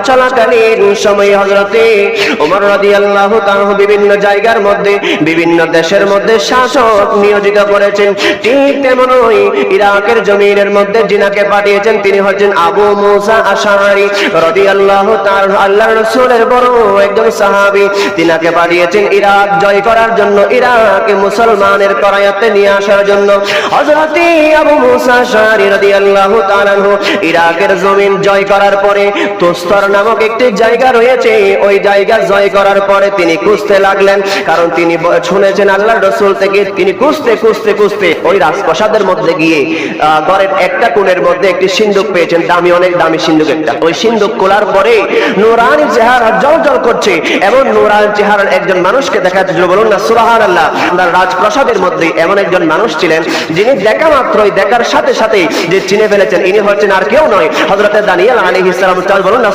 চলাকালীন সময়ে হযরতে ওমর রাদিয়াল্লাহু তাআলা বিভিন্ন জায়গার মধ্যে বিভিন্ন দেশের মধ্যে শাসক নিয়োজিত করেছেন। ঠিক তেমনই ইরাকের জমিনের মধ্যে যিনাকে পাঠিয়েছেন তিনি হচ্ছেন আবু মুসা আশআরী রাদিয়াল্লাহু তাআলা, আল্লাহর রাসূলের বড় একজন সাহাবী। তিনাকে পাঠিয়েছেন ইরাক জয় করার জন্য, ইরাকে মুসলমানের করায়াতে নিয়ে আসার জন্য। হযরতে আবু মুসা আশআরী রাদিয়াল্লাহু তাআলা ইরাকের জমিন জয় করার পরে তুস্তর নামক একটি জায়গা রয়েছে, ওই জায়গা জয় করার পরে তিনি খুঁজতে লাগলেন, কারণ তিনি শুনেছেন আল্লাহর রাসূল থেকে। তিনি খুঁজতে খুঁজতে খুঁজতে ওই রাজপ্রাসাদের মধ্যে গিয়ে ঘরের একটা কোণের মধ্যে একটি সিন্দুক পেয়েছেন, দামি, অনেক দামি সিন্দুক একটা। ওই সিন্দুক খোলার পরে নূরানি চেহারা জ্বলজ্বল করছে, এবং নূরানি চেহারার একজন মানুষকে দেখা যাচ্ছে। বলুন না সুবহানাল্লাহ। আপনার রাজপ্রাসাদের মধ্যে এমন একজন মানুষ ছিলেন যিনি দেখা মাত্রই, দেখার সাথে সাথে যে চিনে ফেলেছেন, ইনি হচ্ছেন আর কেউ নয় হযরতে দানিয়েল আলাইহিস সালাম। বলুন না